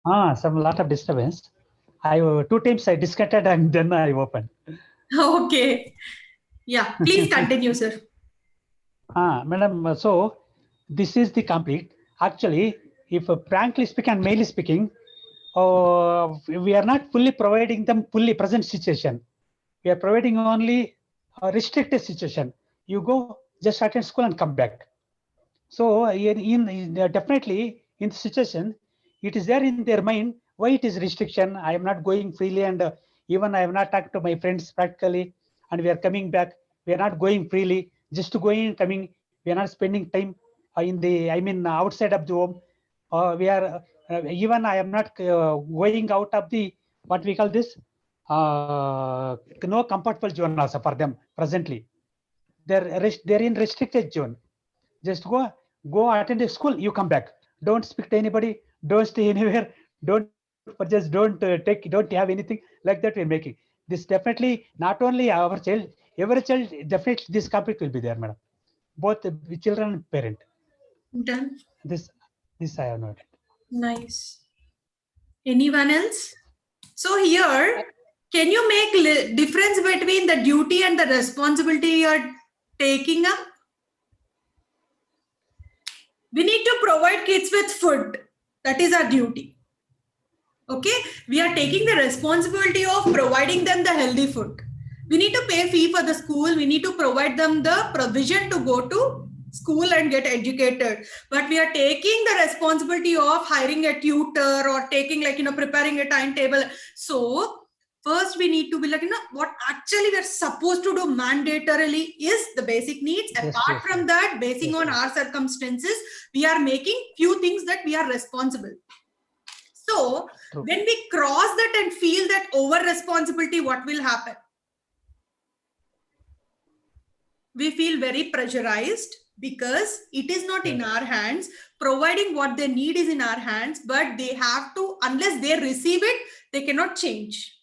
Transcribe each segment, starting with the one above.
Some lot of disturbance. I 2 times I disconnected and then I opened. Okay. Yeah, please continue, sir. Madam, so this is the complete. Actually, if frankly speaking and mainly speaking, we are not fully providing them fully present situation. We are providing only a restricted situation. You go just attend school and come back. So definitely in the situation, it is there in their mind why it is restriction. I am not going freely, and even I have not talked to my friends practically, and we are coming back. We are not going freely, just to going and coming. We are not spending time in the, I mean, outside of the home. We are even I am not going out of the what we call this no comfortable zone also for them presently. They're in restricted zone. Just go attend a school, you come back. Don't speak to anybody, don't stay anywhere, don't don't have anything like that we're making. This definitely not only our child, every child, definitely this conflict will be there, madam. Both the children and parent. Done. This this I have noted. Nice. Anyone else? So here, can you make difference between the duty and the responsibility you're taking up? We need to provide kids with food. That is our duty. Okay, we are taking the responsibility of providing them the healthy food. We need to pay fee for the school. We need to provide them the provision to go to school and get educated. But we are taking the responsibility of hiring a tutor or taking preparing a timetable. So first we need to be what actually we're supposed to do mandatorily is the basic needs. Apart from that, basing on our circumstances, we are making few things that we are responsible. So when we cross that and feel that over responsibility, what will happen? We feel very pressurized because it is not in our hands. Providing what they need is in our hands, but they have to, unless they receive it, they cannot change.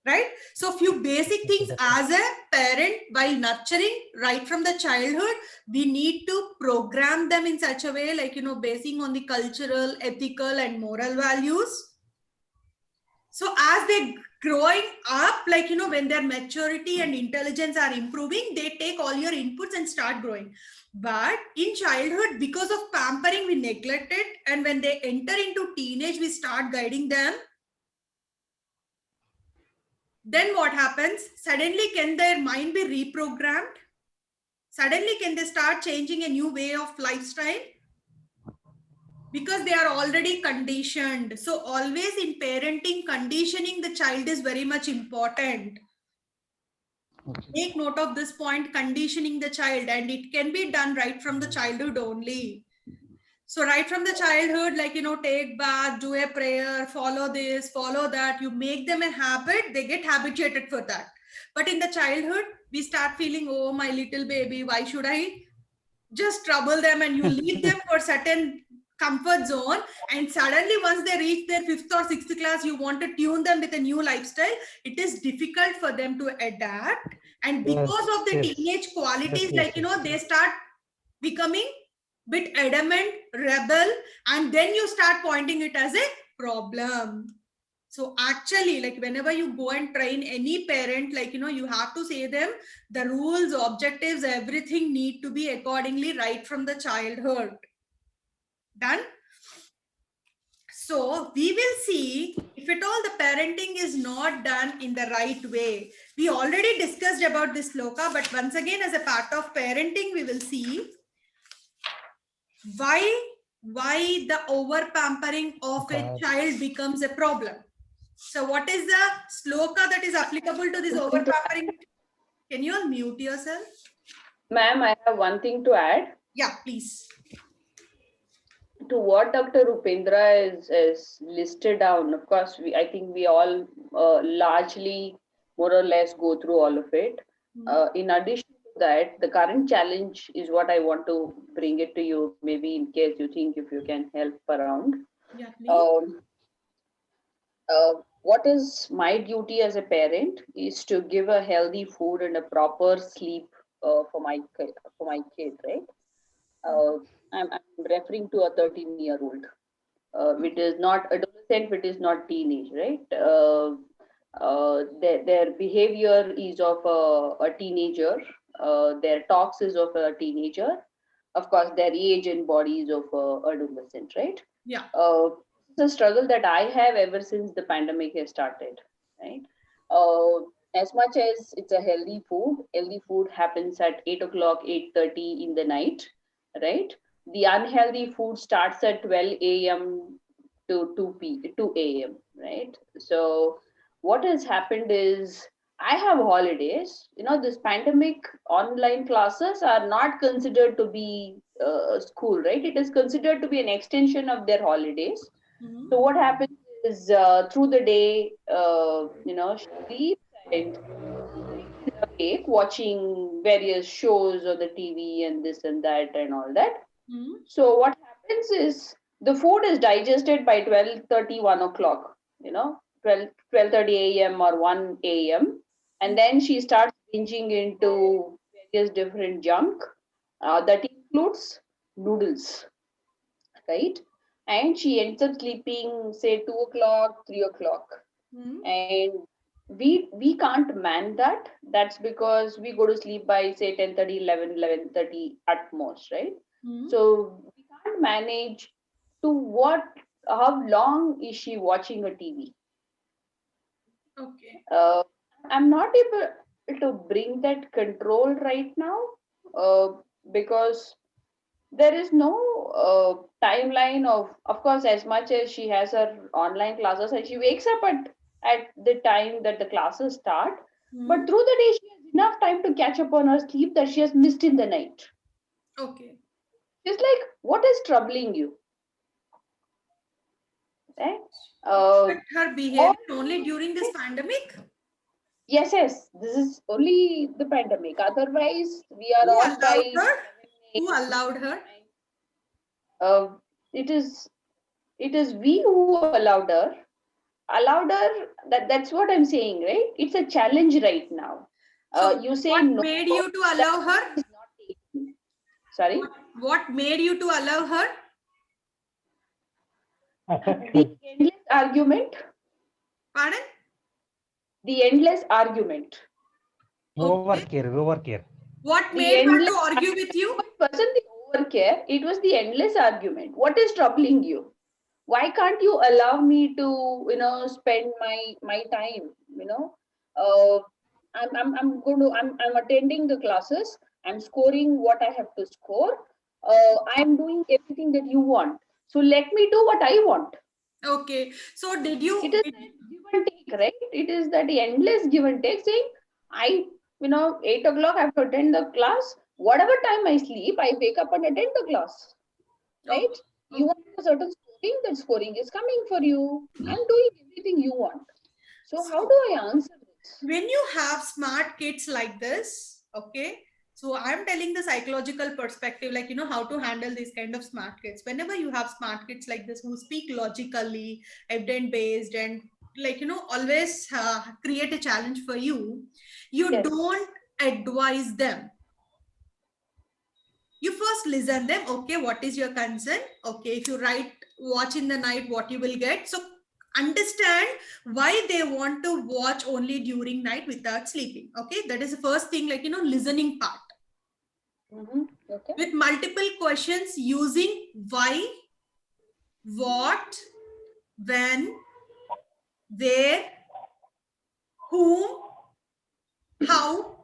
Right? So few basic things as a parent, while nurturing right from the childhood, we need to program them in such a way, basing on the cultural, ethical, and moral values. So as they growing up, when their maturity and intelligence are improving, they take all your inputs and start growing. But in childhood, because of pampering, we neglect it. And when they enter into teenage, we start guiding them. Then what happens? Suddenly, can their mind be reprogrammed? Suddenly, can they start changing a new way of lifestyle? Because they are already conditioned. So always in parenting, conditioning the child is very much important. Make note of this point, conditioning the child, and it can be done right from the childhood only. So right from the childhood, take bath, do a prayer, follow this, follow that. You make them a habit, they get habituated for that. But in the childhood, we start feeling, oh, my little baby, why should I just trouble them? And you leave them for certain comfort zone, and suddenly once they reach their 5th or 6th class, you want to tune them with a new lifestyle. It is difficult for them to adapt, and because of the teenage qualities, they start becoming bit adamant, rebel, and then you start pointing it as a problem. So actually, whenever you go and train any parent, you have to say them the rules, objectives, everything need to be accordingly right from the childhood. Done? So we will see if at all the parenting is not done in the right way. We already discussed about this sloka, but once again, as a part of parenting, we will see why the over pampering of a child becomes a problem. So what is the sloka that is applicable to this over pampering? Can you unmute yourself? Ma'am, I have one thing to add. Yeah, please. To what Dr. Upendra is listed down, of course, I think we all largely, more or less, go through all of it. In addition to that, the current challenge is what I want to bring it to you, maybe in case you think if you can help around. Yeah, please. What is my duty as a parent is to give a healthy food and a proper sleep for my kid, right? I'm referring to a 13-year-old. It is not adolescent adolescent, it is not teenage, right? Their behavior is of a teenager. Their talks is of a teenager. Of course, their age and body is of adolescent, right? Yeah. It's a struggle that I have ever since the pandemic has started, right? As much as it's a healthy food happens at 8 o'clock, 8:30 in the night, right? The unhealthy food starts at 12 a.m. to 2 a.m., right? So what has happened is I have holidays. This pandemic online classes are not considered to be school, right? It is considered to be an extension of their holidays. Mhm. So what happens is through the day, she sleeps and is awake watching various shows on the TV and this and that and all that. Mhm. So what happens is the food is digested by 12:30, 1 o'clock, 12:30 a.m. or 1 a.m. And then she starts binging into various different junk. That includes noodles, right? And she ends up sleeping, say, 2 o'clock, 3 o'clock. Mhm. And we can't man that. That's because we go to sleep by, say, 10:30, 11:30 at most, right? Mhm. So we can't manage how long is she watching a TV. Okay. I'm not able to bring that control right now, because there is no timeline of course, as much as she has her online classes and she wakes up at the time that the classes start, but Mhm. through the day she has enough time to catch up on her sleep that she has missed in the night. Okay. It's like, what is troubling you, right? But her All behavior only during this pandemic? yes, this is only the pandemic. Otherwise, we are Who on by allowed her? 7 Who a.m. allowed her? It is we who allowed her. That's what I'm saying, right? It's a challenge right now. So You say what no, made you to that allow her? is not taken. Sorry. What made you to allow her? The endless argument. Pardon? The endless argument. Okay. Overcare. What The made her endless to argue with argument. you? It wasn't the overcare. It was the endless argument. What is troubling you? Why can't you allow me to spend my time? uh, I'm attending the classes. I'm scoring what I have to score. I'm doing everything that you want, so let me do what I want. Okay. So did you? It is that give and take, right? It is that endless give and take, saying I 8 o'clock I have to attend the class. Whatever time I sleep, I wake up and attend the class, Okay. right? You want a certain scoring, that scoring is coming for you. I'm doing everything you want. So how So do I answer this? when you have smart kids like this, okay, so I'm telling the psychological perspective, like, how to handle these kind of smart kids. Whenever you have smart kids like this who speak logically, evidence based, and like, always create a challenge for you, you Yes. don't advise them. You first listen them. Okay, what is your concern? Okay, if you watch in the night, what you will get. So understand why they want to watch only during night without sleeping. Okay, that is the first thing, like, listening part. Okay. With multiple questions using why, what, when, where, whom, how.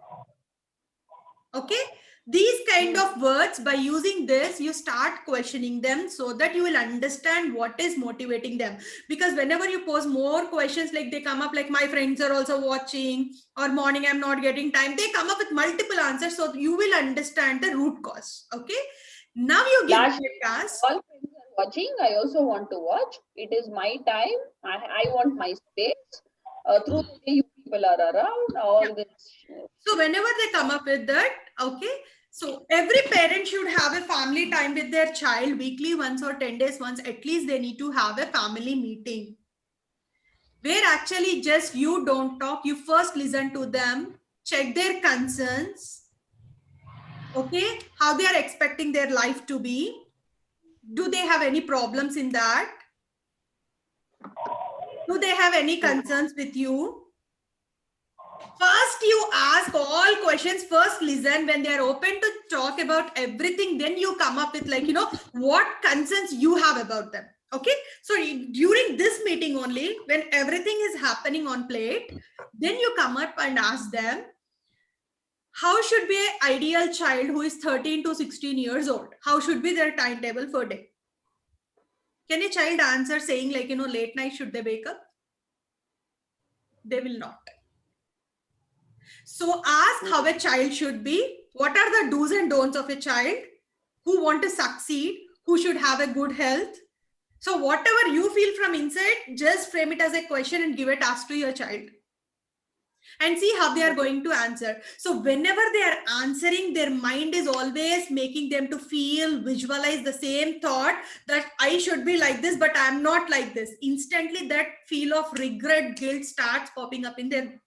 Okay, these kind of words, by using this you start questioning them so that you will understand what is motivating them. Because whenever you pose more questions, like they come up like, my friends are also watching, or morning I'm not getting time, they come up with multiple answers, so you will understand the root cause. Okay, now you give them Largely, a task. all friends are watching. I also want to watch. It is my time. I want my space. Through the day, you people are around. All this. So whenever they come up with that, okay, so every parent should have a family time with their child weekly once or 10 days once. At least they need to have a family meeting where actually just you don't talk. You first listen to them, check their concerns, okay, how they are expecting their life to be. Do they have any problems in that? Do they have any concerns with you? First, you ask all questions. First, listen. When they are open to talk about everything, then you come up with, like, what concerns you have about them. Okay. So during this meeting only, when everything is happening on plate, then you come up and ask them, how should be an ideal child who is 13 to 16 years old? How should be their timetable for day? Can a child answer saying, like, late night should they wake up? They will not. So ask how a child should be. What are the do's and don'ts of a child who want to succeed, who should have a good health? So whatever you feel from inside, just frame it as a question and give a task to your child. And see how they are going to answer. So whenever they are answering, their mind is always making them to feel, visualize the same thought that I should be like this, but I'm not like this. Instantly that feel of regret, guilt starts popping up in their.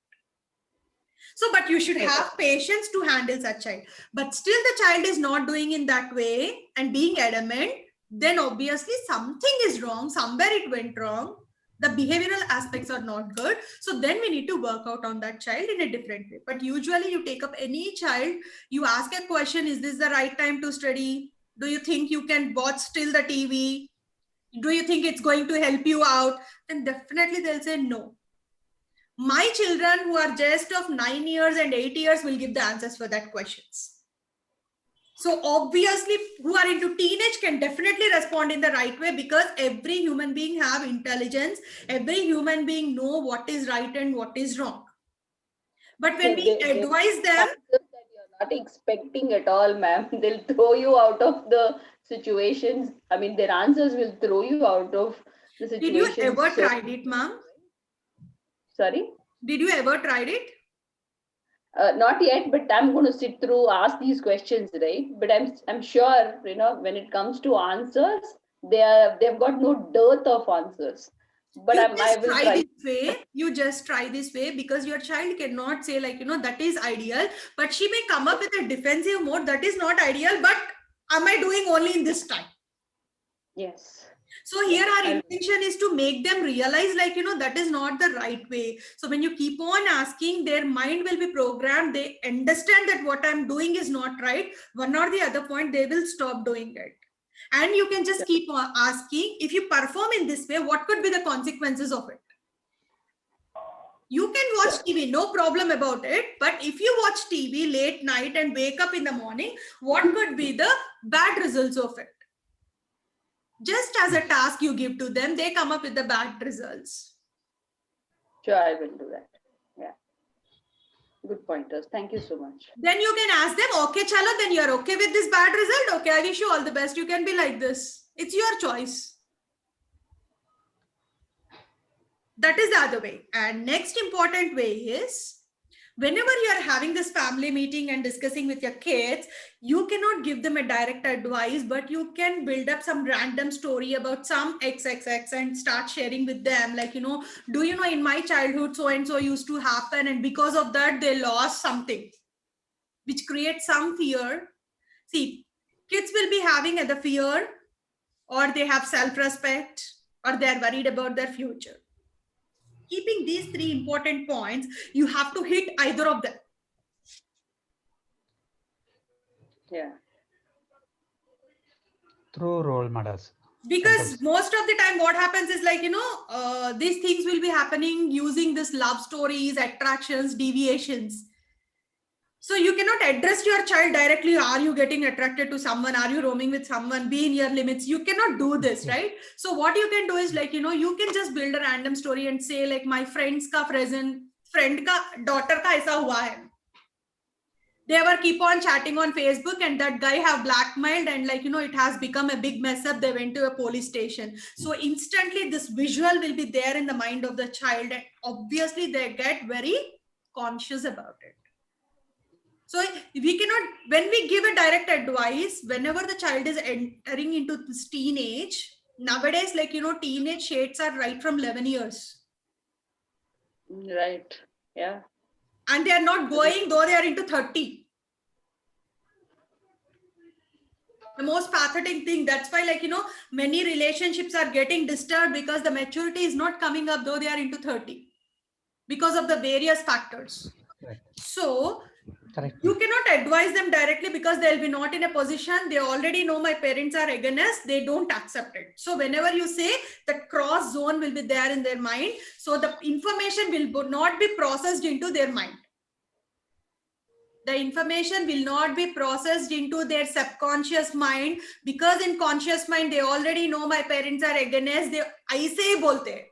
So, but you should have patience to handle such child. But still the child is not doing in that way and being adamant, then obviously something is wrong. Somewhere it went wrong. The behavioral aspects are not good. So then we need to work out on that child in a different way. But usually you take up any child, you ask a question, is this the right time to study? Do you think you can watch still the TV? Do you think it's going to help you out? Then definitely they'll say no. My children who are just of 9 years and 8 years will give the answers for that questions. So obviously who are into teenage can definitely respond in the right way, because every human being have intelligence. Every human being know what is right and what is wrong. But when we advise them, that you're not expecting at all, ma'am, they'll throw you out of the situations. I mean, their answers will throw you out of the situation. Did you ever tried it, ma'am? Sorry? Did you ever tried it? Not yet, but I'm going to sit through, ask these questions, right? But I'm sure, when it comes to answers, they've got no dearth of answers. But I will try this way. You just try this way, because your child cannot say, like, that is ideal, but she may come up with a defensive mode. That is not ideal, but am I doing only in this time? Yes. So here our intention is to make them realize, like, that is not the right way. So when you keep on asking, their mind will be programmed. They understand that what I'm doing is not right. One or the other point, they will stop doing it. And you can just keep on asking, if you perform in this way, what could be the consequences of it? You can watch TV, no problem about it. But if you watch TV late night and wake up in the morning, what could be the bad results of it? Just as a task you give to them, they come up with the bad results. Sure, I will do that. Yeah. Good pointers. Thank you so much. Then you can ask them, okay, chalo, then you're okay with this bad result. Okay, I wish you all the best. You can be like this. It's your choice. That is the other way. And next important way is, whenever you are having this family meeting and discussing with your kids, you cannot give them a direct advice, but you can build up some random story about some XXX and start sharing with them. Like, do you know, in my childhood, so-and-so used to happen, and because of that, they lost something, which creates some fear. See, kids will be having either fear, or they have self-respect, or they're worried about their future. Keeping these three important points, you have to hit either of them. Yeah. Through role models. Because most of the time what happens is, like, these things will be happening using this love stories, attractions, deviations. So you cannot address your child directly. Are you getting attracted to someone? Are you roaming with someone? Be in your limits. You cannot do this, right? So what you can do is, like, you can just build a random story and say, like, my friend ka daughter ka aisa hua hai. They were keep on chatting on Facebook, and that guy have blackmailed, and, like, it has become a big mess up. They went to a police station. So instantly this visual will be there in the mind of the child, and obviously they get very conscious about it. So we cannot, when we give a direct advice, whenever the child is entering into this teenage, nowadays, like, teenage shades are right from 11 years. Right. Yeah. And they are not going, though they are into 30. The most pathetic thing. That's why, like, many relationships are getting disturbed because the maturity is not coming up, though they are into 30, because of the various factors. Correct. So Correct. you cannot advise them directly because they'll be not in a position. They already know my parents are against, they don't accept it. So whenever you say, that cross zone will be there in their mind, so the information will not be processed into their mind. The information will not be processed into their subconscious mind, because in conscious mind they already know my parents are against, they aise bolte.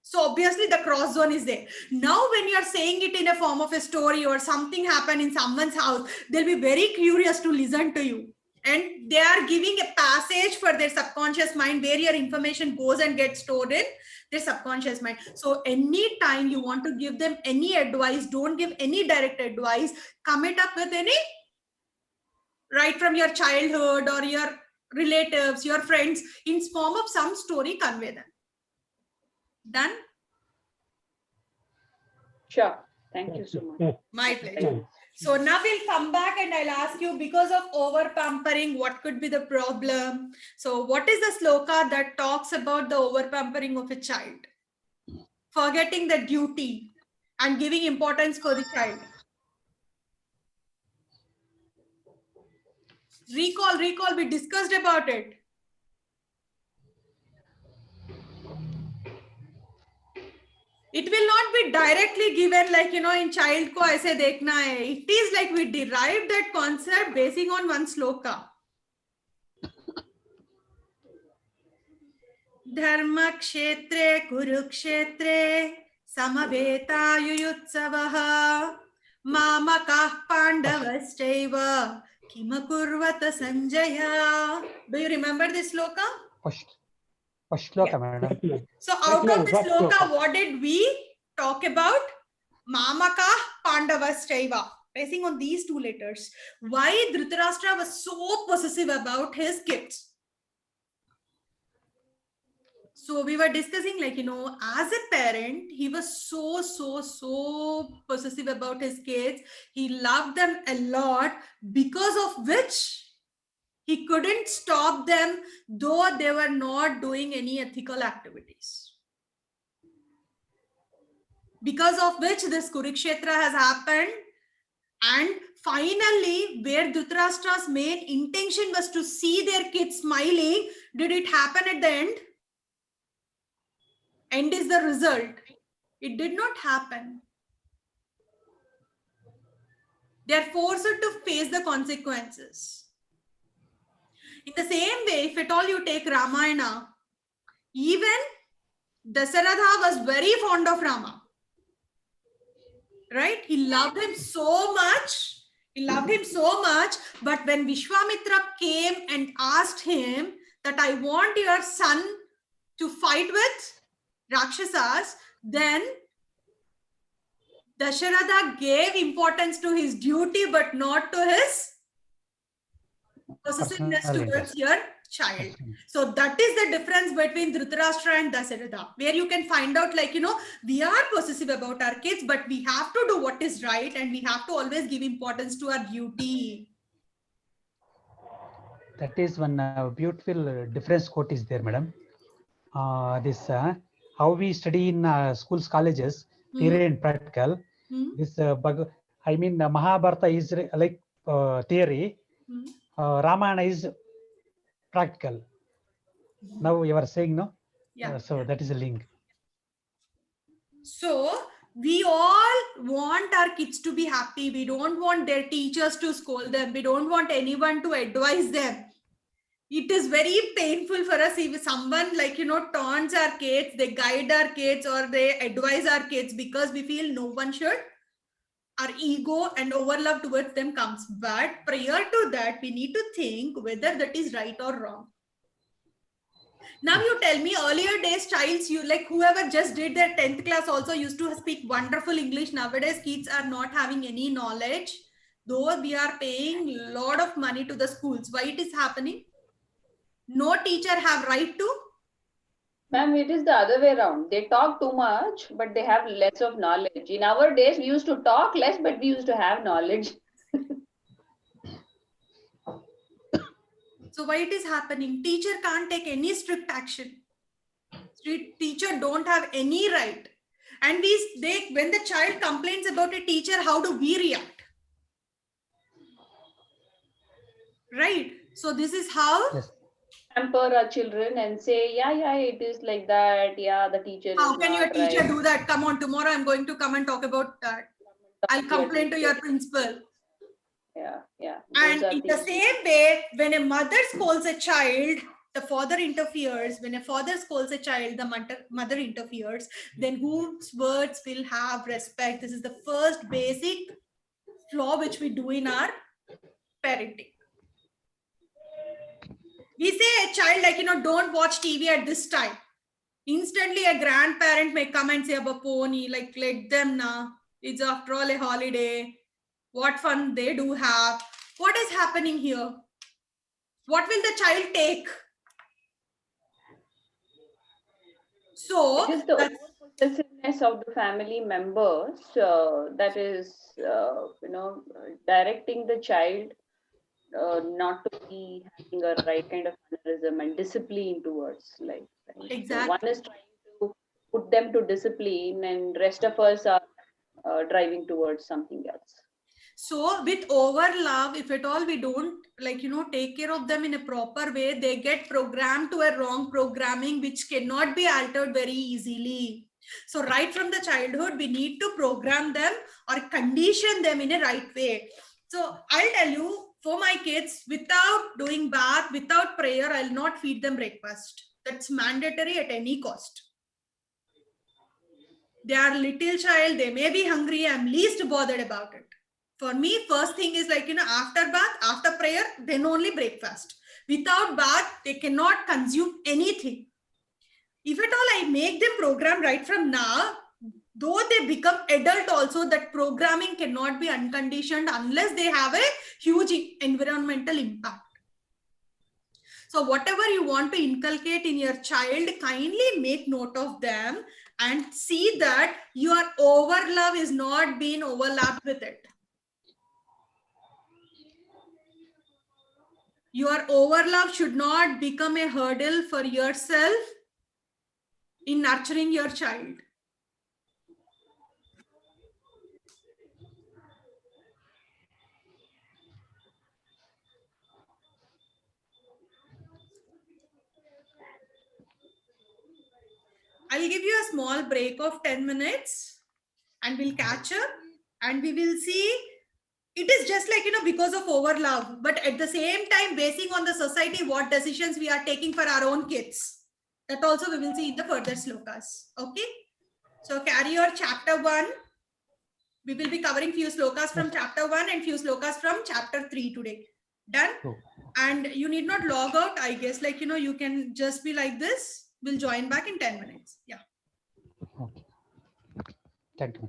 So obviously the cross zone is there. Now when you are saying it in a form of a story, or something happened in someone's house, they'll be very curious to listen to you, and they are giving a passage for their subconscious mind where your information goes and gets stored in their subconscious mind. So anytime you want to give them any advice, don't give any direct advice. Come it up with any, right from your childhood or your relatives, your friends, in form of some story, convey them. Done? Sure. Thank you so much. My pleasure. So now we'll come back and I'll ask you, because of over pampering, what could be the problem? So what is the sloka that talks about the over pampering of a child? Forgetting the duty and giving importance for the child. Recall, we discussed about it. It will not be directly given like, in child ko aise dekhna hai. It is like we derived that concept basing on one sloka. Dharma kshetre kurukshetre samaveta yuyutsavaha mamakah pandavaschaiva kimakurvata sanjaya. Do you remember this sloka? First sloka, madam. So out of this sloka, what did we talk about? Mamakah pandavaschaiva. Basing on these two letters. Why Dhritarashtra was so possessive about his kids? So we were discussing, like, as a parent, he was so possessive about his kids. He loved them a lot, because of which he couldn't stop them, though they were not doing any ethical activities. Because of which this Kurukshetra has happened. And finally, where Dhritarashtra's main intention was to see their kids smiling, did it happen at the end? End is the result. It did not happen. They are forced to face the consequences. In the same way, if at all you take Ramayana, even Dasaratha was very fond of Rama. Right? He loved him so much. But when Vishwamitra came and asked him that I want your son to fight with Rakshasas, then Dasharatha gave importance to his duty, but not to his possessiveness towards your child. So that is the difference between Dhritarashtra and Dasaratha, where you can find out, like, we are possessive about our kids, but we have to do what is right, and we have to always give importance to our duty. That is one beautiful difference quote is there, madam. This how we study in schools, colleges, theory and practical. This Mahabharata is like theory. Ramayana is practical. Now you are saying, no? Yeah. So that is a link. So we all want our kids to be happy. We don't want their teachers to scold them. We don't want anyone to advise them. It is very painful for us if someone, like, taunts our kids, they guide our kids, or they advise our kids, because we feel no one should. Our ego and overlove towards them comes. But prior to that, we need to think whether that is right or wrong. Now you tell me, earlier days, childs, you like whoever just did their 10th class also used to speak wonderful English. Nowadays, kids are not having any knowledge, though we are paying a lot of money to the schools. Why it is happening? No teacher have right to? Ma'am, it is the other way around. They talk too much, but they have less of knowledge. In our days, we used to talk less, but we used to have knowledge. So why it is happening? Teacher can't take any strict action. Teacher don't have any right. And when the child complains about a teacher, how do we react? Right. So this is how. Yes. Pamper our children and say, yeah, it is like that. Yeah, the teacher How is can your not teacher right. do that? Come on, tomorrow I'm going to come and talk about that. I'll complain to your principal. Yeah. Those And are in the things. same way, when a mother scolds a child, the father interferes. When a father scolds a child, the mother interferes. Then whose words will have respect? This is the first basic flaw which we do in our parenting. We say a child, like, don't watch TV at this time. Instantly, a grandparent may come and say, "Abba pony, like, let them now. It's after all a holiday. What fun they do have." What is happening here? What will the child take? So It is the that's over-possessiveness of the family members that is, directing the child not to be having a right kind of mannerism and discipline towards life. Right? So one exactly. is trying to put them to discipline, and rest of us are driving towards something else. So with over love, if at all we don't take care of them in a proper way, they get programmed to a wrong programming which cannot be altered very easily. So right from the childhood, we need to program them or condition them in a right way. So I'll tell you, for my kids, without doing bath, without prayer, I'll not feed them breakfast. That's mandatory at any cost. They are little child, they may be hungry, I'm least bothered about it. For me, first thing is after bath, after prayer, then only breakfast. Without bath, they cannot consume anything. If at all I make them program right from now, though they become adult also, that programming cannot be unconditioned unless they have a huge environmental impact. So whatever you want to inculcate in your child, kindly make note of them and see that your over love is not being overlapped with it. Your over love should not become a hurdle for yourself in nurturing your child. I'll give you a small break of 10 minutes and we'll catch up and we will see. It is just because of over love, but at the same time, basing on the society, what decisions we are taking for our own kids. That also we will see in the further slokas. Okay. So carry your chapter 1. We will be covering few slokas from chapter 1 and few slokas from chapter 3 today. Done? Oh, And you need not log out, I guess. You can just be like this. We'll join back in 10 minutes. Yeah. okay. Thank you.